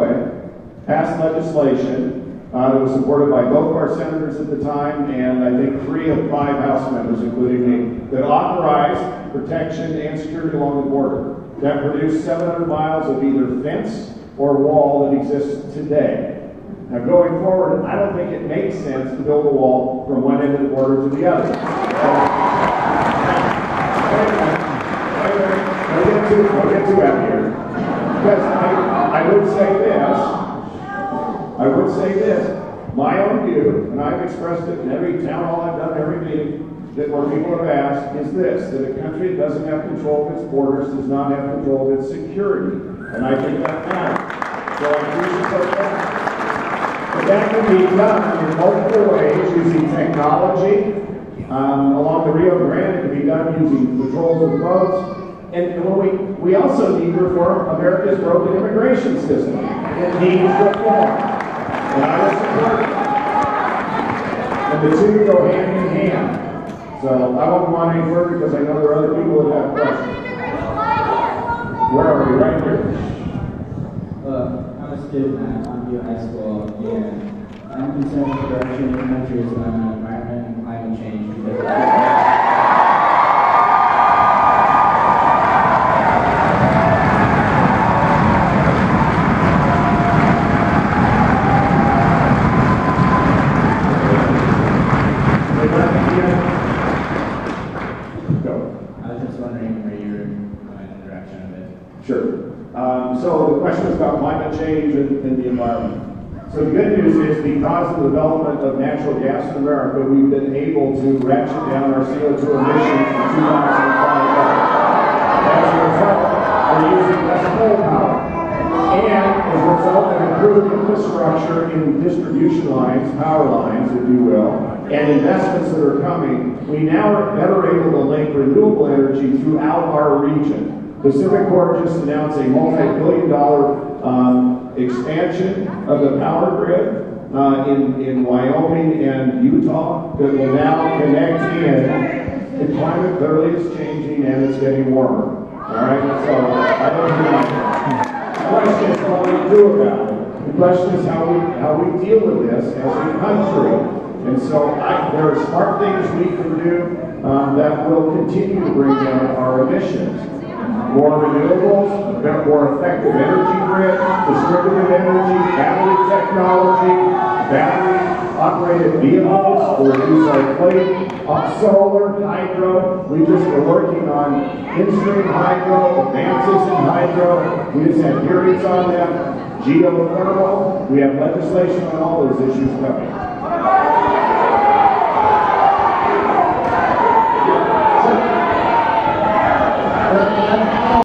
way, passed legislation that was supported by both of our senators at the time, and I think 3 of 5 House members, including me, that authorized protection and security along the border. That produced 700 miles of either fence or wall that exists today. Now, going forward, I don't think it makes sense to build a wall from one end of the border to the other. Don't get too happy here. Because I would say this, my own view, and I've expressed it in every town hall I've done, every meeting, that where people have asked, is this, that a country that doesn't have control of its borders does not have control of its security. And I think that matters. So I do support that. But that can be done in multiple ways, using technology. Along the Rio Grande, it can be done using patrols of boats. And we also need to reform America's broken immigration system. It needs reform. And I will support it. And the two go hand in hand. So I won't go on any further because I know there are other people that have questions. Where are we? Right here. I'm a student at Onview High School, and I'm concerned with the direction the country is going on environment and climate change because So the question is about climate change and the environment. So the good news is, because of the development of natural gas in America, we've been able to ratchet down our CO2 emissions from 2005. As a result, we're using less coal power. And as a result of improved infrastructure in distribution lines, power lines, if you will, and investments that are coming, we now are better able to link renewable energy throughout our region. Pacific Corp just announced a multi-billion-dollar expansion of the power grid in Wyoming and Utah that will now connect in. The climate clearly is changing and it's getting warmer. All right, so I don't know. The question is what we do about it. The question is how we deal with this as a country. And so there are smart things we can do that will continue to bring down our emissions. More renewables, a bit more effective energy grid, distributed energy, battery technology, battery-operated vehicles to reduce our fleet, solar, hydro. We just were working on in-stream hydro, advances in hydro. We just had hearings on them. Geothermal. We have legislation on all those issues coming.